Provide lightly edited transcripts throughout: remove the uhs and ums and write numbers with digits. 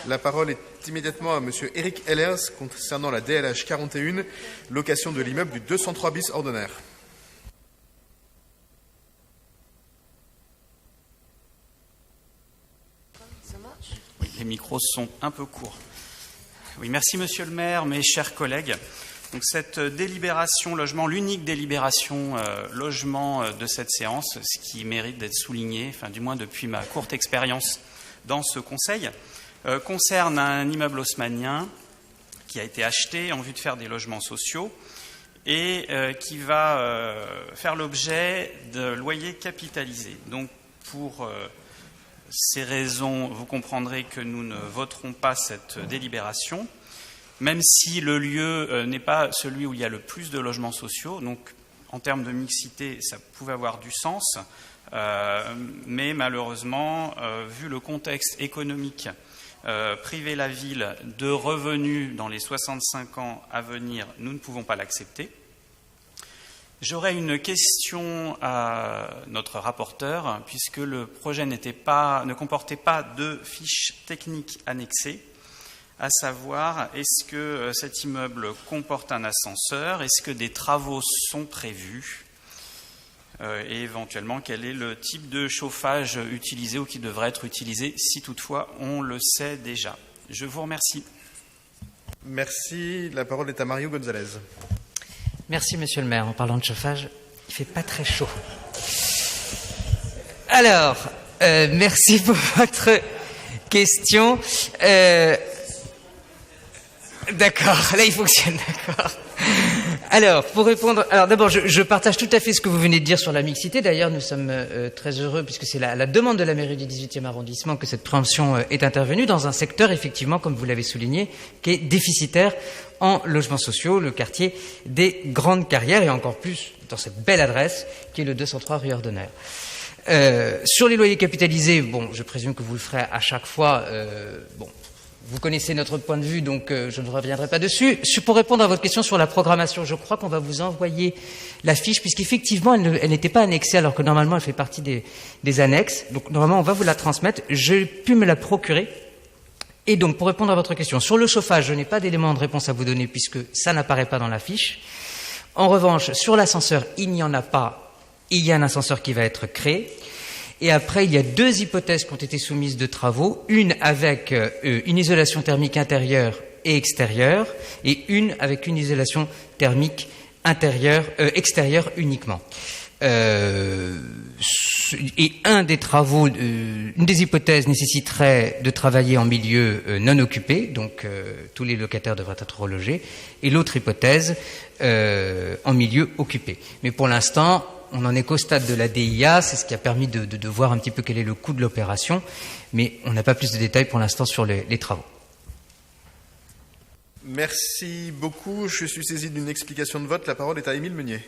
La parole est immédiatement à Monsieur Eric Ehlers concernant la DLH 41, location de l'immeuble du 203 bis ordinaire. Oui, les micros sont un peu courts. Oui, merci Monsieur le maire, mes chers collègues. Donc cette délibération logement, l'unique délibération logement de cette séance, ce qui mérite d'être souligné, enfin du moins depuis ma courte expérience dans ce conseil, concerne un immeuble haussmannien qui a été acheté en vue de faire des logements sociaux et qui va faire l'objet de loyers capitalisés. Donc pour ces raisons, vous comprendrez que nous ne voterons pas cette délibération, même si le lieu n'est pas celui où il y a le plus de logements sociaux. Donc en termes de mixité, ça pouvait avoir du sens, mais malheureusement, vu le contexte économique, priver la ville de revenus dans les 65 ans à venir, nous ne pouvons pas l'accepter. J'aurais une question à notre rapporteur, puisque le projet ne comportait pas de fiches techniques annexées, à savoir, est-ce que cet immeuble comporte un ascenseur, est-ce que des travaux sont prévus, et éventuellement, quel est le type de chauffage utilisé ou qui devrait être utilisé, si toutefois on le sait déjà. Je vous remercie. Merci. La parole est à Mario Gonzalez. Merci, monsieur le maire. En parlant de chauffage, il ne fait pas très chaud. Alors, merci pour votre question. D'accord, là il fonctionne, d'accord. Alors, pour répondre... Alors d'abord, je partage tout à fait ce que vous venez de dire sur la mixité. D'ailleurs, nous sommes très heureux, puisque c'est la demande de la mairie du 18e arrondissement que cette préemption est intervenue dans un secteur, effectivement, comme vous l'avez souligné, qui est déficitaire en logements sociaux, le quartier des Grandes Carrières, et encore plus dans cette belle adresse qui est le 203 rue Ordonnaire. Sur les loyers capitalisés, bon, je présume que vous le ferez à chaque fois. Vous connaissez notre point de vue, donc je ne reviendrai pas dessus. Pour répondre à votre question sur la programmation, je crois qu'on va vous envoyer la fiche, puisqu'effectivement, elle n'était pas annexée, alors que normalement, elle fait partie des annexes. Donc, normalement, on va vous la transmettre. J'ai pu me la procurer. Et donc, pour répondre à votre question, sur le chauffage, je n'ai pas d'éléments de réponse à vous donner, puisque ça n'apparaît pas dans la fiche. En revanche, sur l'ascenseur, il n'y en a pas. Il y a un ascenseur qui va être créé. Et après, il y a deux hypothèses qui ont été soumises de travaux, une avec une isolation thermique intérieure et extérieure, et une avec une isolation thermique extérieure uniquement. Et un des travaux, une des hypothèses nécessiterait de travailler en milieu non occupé, donc tous les locataires devraient être relogés, et l'autre hypothèse en milieu occupé. Mais pour l'instant, on n'en est qu'au stade de la DIA, c'est ce qui a permis de voir un petit peu quel est le coût de l'opération, mais on n'a pas plus de détails pour l'instant sur les travaux. Merci beaucoup. Je suis saisi d'une explication de vote. La parole est à Émile Meunier.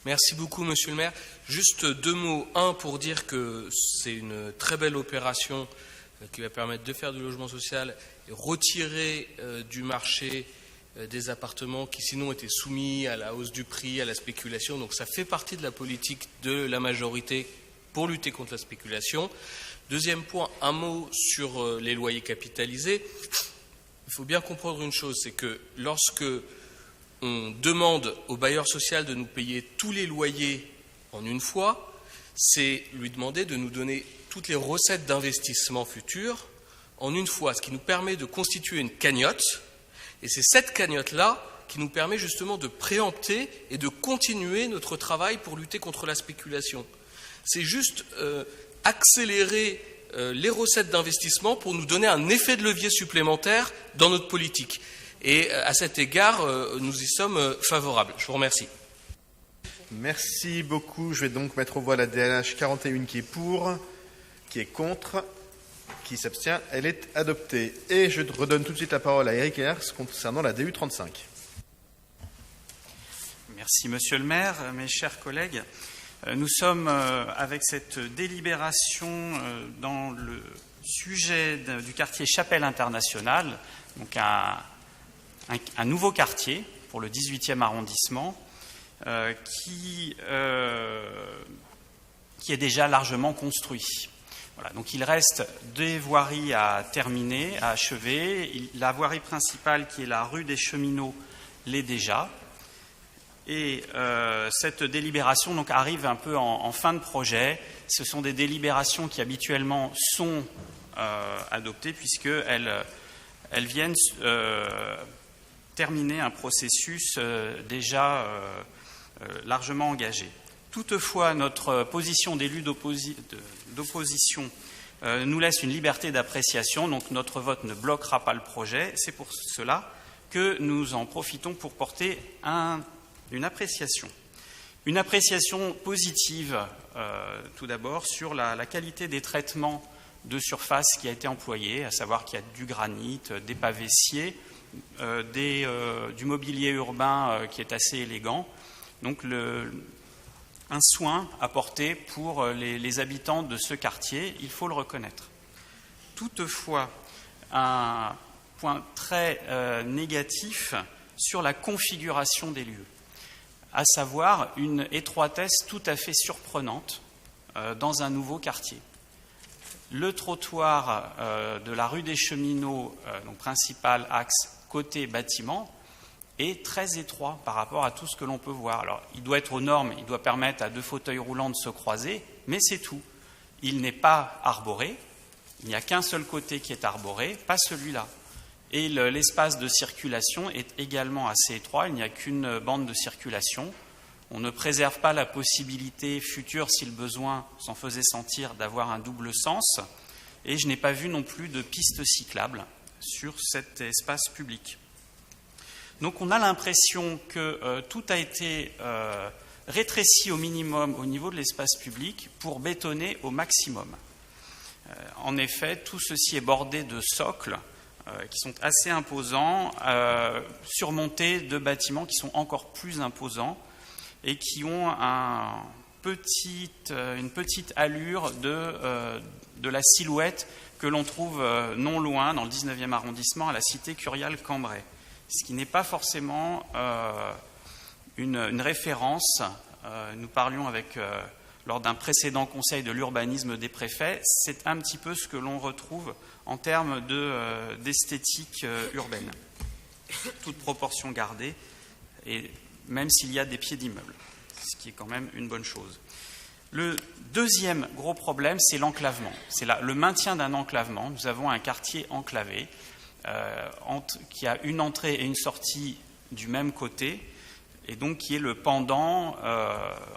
Merci beaucoup, monsieur le maire. Juste deux mots. Un, pour dire que c'est une très belle opération qui va permettre de faire du logement social et retirer du marché des appartements qui sinon étaient soumis à la hausse du prix, à la spéculation. Donc ça fait partie de la politique de la majorité pour lutter contre la spéculation. Deuxième point, un mot sur les loyers capitalisés. Il faut bien comprendre une chose, c'est que lorsque on demande au bailleur social de nous payer tous les loyers en une fois, c'est lui demander de nous donner toutes les recettes d'investissement futures en une fois, ce qui nous permet de constituer une cagnotte. Et c'est cette cagnotte-là qui nous permet justement de préempter et de continuer notre travail pour lutter contre la spéculation. C'est juste accélérer les recettes d'investissement pour nous donner un effet de levier supplémentaire dans notre politique. Et à cet égard, nous y sommes favorables. Je vous remercie. Merci beaucoup. Je vais donc mettre aux voix la DLH 41 qui est pour, qui est contre, qui s'abstient. Elle est adoptée. Et je redonne tout de suite la parole à Eric Ehlers concernant la DU 35. Merci, monsieur le maire. Mes chers collègues, nous sommes avec cette délibération dans le sujet du quartier Chapelle Internationale, donc un nouveau quartier pour le 18e arrondissement qui est déjà largement construit. Voilà, donc il reste des voiries à terminer, à achever. La voirie principale, qui est la rue des Cheminots, l'est déjà. Et cette délibération donc, arrive un peu en fin de projet. Ce sont des délibérations qui habituellement sont adoptées puisqu'elles viennent terminer un processus déjà largement engagé. Toutefois, notre position d'élu d'opposition nous laisse une liberté d'appréciation, donc notre vote ne bloquera pas le projet. C'est pour cela que nous en profitons pour porter une appréciation. Une appréciation positive, tout d'abord, sur la qualité des traitements de surface qui a été employé, à savoir qu'il y a du granit, des pavés sciés, du mobilier urbain qui est assez élégant. Donc un soin apporté pour les habitants de ce quartier, il faut le reconnaître. Toutefois, un point très négatif sur la configuration des lieux, à savoir une étroitesse tout à fait surprenante dans un nouveau quartier. Le trottoir de la rue des Cheminots, donc principal axe côté bâtiment, est très étroit par rapport à tout ce que l'on peut voir. Alors, il doit être aux normes, il doit permettre à 2 fauteuils roulants de se croiser, mais c'est tout. Il n'est pas arboré, il n'y a qu'un seul côté qui est arboré, pas celui-là. Et l'espace de circulation est également assez étroit, il n'y a qu'une bande de circulation. On ne préserve pas la possibilité future, si le besoin s'en faisait sentir, d'avoir un double sens. Et je n'ai pas vu non plus de piste cyclable sur cet espace public. Donc on a l'impression que tout a été rétréci au minimum au niveau de l'espace public pour bétonner au maximum. En effet, tout ceci est bordé de socles qui sont assez imposants, surmontés de bâtiments qui sont encore plus imposants et qui ont une petite allure de la silhouette que l'on trouve non loin, dans le 19e arrondissement, à la cité Curial Cambrai. Ce qui n'est pas forcément une référence. Nous parlions lors d'un précédent conseil de l'urbanisme des préfets, c'est un petit peu ce que l'on retrouve en termes d'esthétique urbaine. Toute proportion gardée, et même s'il y a des pieds d'immeubles, ce qui est quand même une bonne chose. Le deuxième gros problème, c'est l'enclavement. C'est le maintien d'un enclavement. Nous avons un quartier enclavé qui a une entrée et une sortie du même côté, et donc qui est le pendant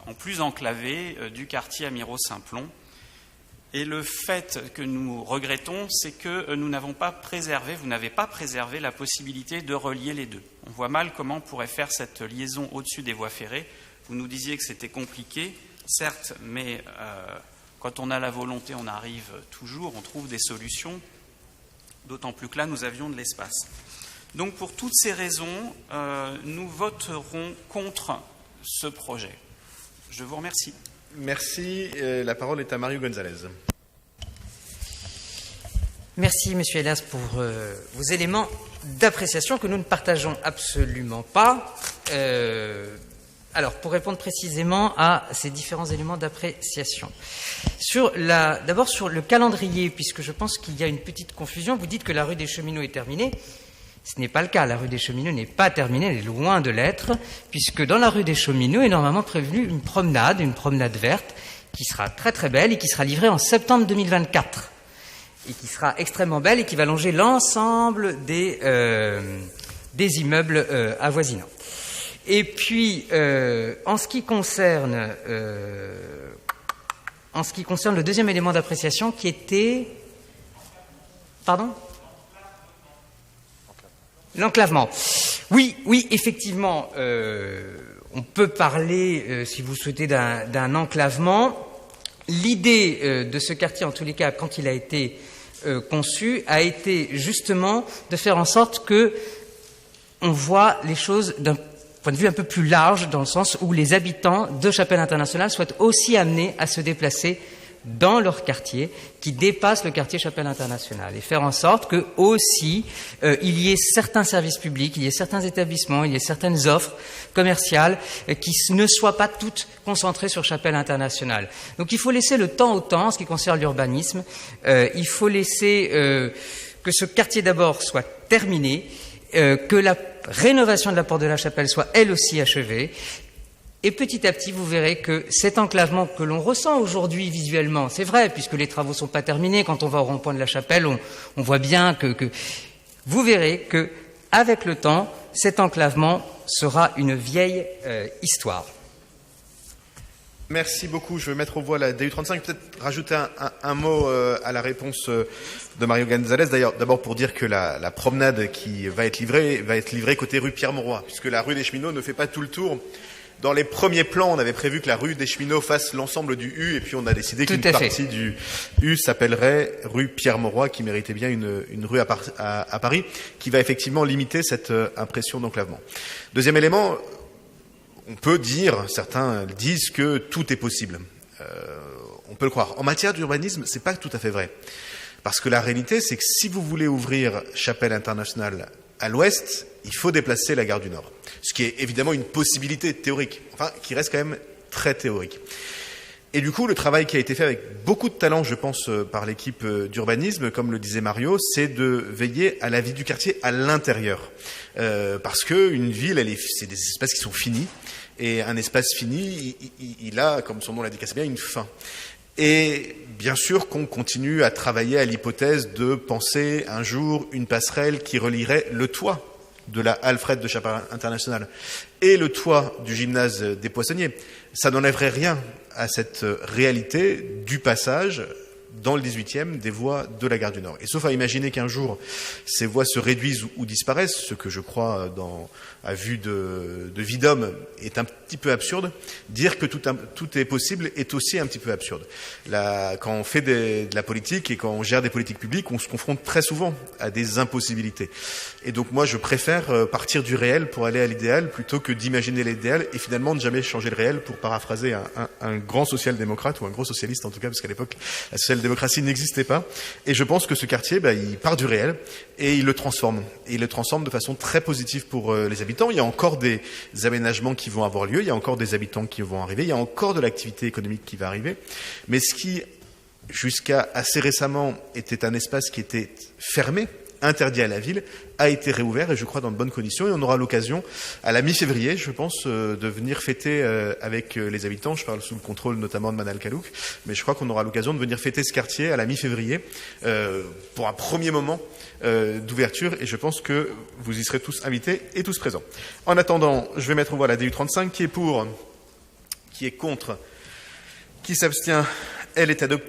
en plus enclavé du quartier Amirault-Saint-Plon. Et le fait que nous regrettons, c'est que vous n'avez pas préservé la possibilité de relier les deux. On voit mal comment on pourrait faire cette liaison au-dessus des voies ferrées. Vous nous disiez que c'était compliqué, certes, mais quand on a la volonté, on arrive toujours, on trouve des solutions, d'autant plus que là, nous avions de l'espace. Donc, pour toutes ces raisons, nous voterons contre ce projet. Je vous remercie. Merci. La parole est à Mario Gonzalez. Merci, Monsieur Hélas, pour vos éléments d'appréciation que nous ne partageons absolument pas. Alors, pour répondre précisément à ces différents éléments d'appréciation. D'abord sur le calendrier, puisque je pense qu'il y a une petite confusion. Vous dites que la rue des Cheminots est terminée. Ce n'est pas le cas. La rue des Cheminots n'est pas terminée, elle est loin de l'être, puisque dans la rue des Cheminots est normalement prévue une promenade verte, qui sera très très belle et qui sera livrée en septembre 2024. Et qui sera extrêmement belle et qui va longer l'ensemble des immeubles avoisinants. Et puis, en ce qui concerne le deuxième élément d'appréciation qui était... Pardon ? L'enclavement. Oui, effectivement, on peut parler, si vous souhaitez, d'un enclavement. L'idée de ce quartier, en tous les cas, quand il a été conçu, a été justement de faire en sorte que on voit les choses d'un point de vue un peu plus large, dans le sens où les habitants de Chapelle Internationale soient aussi amenés à se déplacer dans leur quartier qui dépasse le quartier Chapelle Internationale et faire en sorte que aussi il y ait certains services publics, il y ait certains établissements, il y ait certaines offres commerciales qui ne soient pas toutes concentrées sur Chapelle Internationale. Donc il faut laisser le temps au temps en ce qui concerne l'urbanisme. Il faut laisser que ce quartier d'abord soit terminé, que la rénovation de la porte de la Chapelle soit elle aussi achevée. Et petit à petit, vous verrez que cet enclavement que l'on ressent aujourd'hui visuellement, c'est vrai, puisque les travaux ne sont pas terminés, quand on va au rond-point de la Chapelle, on voit bien que vous verrez que, avec le temps, cet enclavement sera une vieille histoire. Merci beaucoup. Je vais mettre aux voix la DU35. Peut-être rajouter un mot à la réponse de Mario Gonzalez. D'ailleurs, d'abord pour dire que la promenade qui va être livrée côté rue Pierre-Mauroy, puisque la rue des Cheminots ne fait pas tout le tour. Dans les premiers plans, on avait prévu que la rue des Cheminots fasse l'ensemble du U, et puis on a décidé qu'une partie du U s'appellerait rue Pierre-Mauroy, qui méritait bien une rue à Paris, qui va effectivement limiter cette impression d'enclavement. Deuxième élément, on peut dire, certains disent que tout est possible. On peut le croire. En matière d'urbanisme, c'est pas tout à fait vrai. Parce que la réalité, c'est que si vous voulez ouvrir Chapelle Internationale à l'ouest, il faut déplacer la gare du Nord. Ce qui est évidemment une possibilité théorique, enfin, qui reste quand même très théorique. Et du coup, le travail qui a été fait avec beaucoup de talent, je pense, par l'équipe d'urbanisme, comme le disait Mario, c'est de veiller à la vie du quartier à l'intérieur. Parce que une ville, c'est des espaces qui sont finis. Et un espace fini, il a, comme son nom l'indique assez bien, une fin. Et bien sûr qu'on continue à travailler à l'hypothèse de penser un jour une passerelle qui relierait le toit de la Alfred de Chapelle Internationale et le toit du gymnase des Poissonniers. Ça n'enlèverait rien à cette réalité du passage dans le 18e des voies de la gare du Nord. Et sauf à imaginer qu'un jour ces voies se réduisent ou disparaissent, ce que je crois à vue de vie d'homme est un petit peu absurde, dire que tout est possible est aussi un petit peu absurde. Quand on fait de la politique et quand on gère des politiques publiques, on se confronte très souvent à des impossibilités. Et donc moi je préfère partir du réel pour aller à l'idéal plutôt que d'imaginer l'idéal et finalement de jamais changer le réel, pour paraphraser un grand social-démocrate ou un gros socialiste en tout cas, parce qu'à l'époque la social-démocratie n'existait pas. Et je pense que ce quartier, il part du réel et il le transforme. Et il le transforme de façon très positive pour les habitants. Il y a encore des aménagements qui vont avoir lieu, il y a encore des habitants qui vont arriver, il y a encore de l'activité économique qui va arriver. Mais ce qui, jusqu'à assez récemment, était un espace qui était fermé, interdit à la ville, a été réouvert et je crois dans de bonnes conditions, et on aura l'occasion à la mi-février, je pense, de venir fêter avec les habitants. Je parle sous le contrôle notamment de Manal Kalouk, mais je crois qu'on aura l'occasion de venir fêter ce quartier à la mi-février pour un premier moment d'ouverture, et je pense que vous y serez tous invités et tous présents. En attendant, je vais mettre aux voix la DU35 qui est pour, qui est contre, qui s'abstient. Elle est adoptée.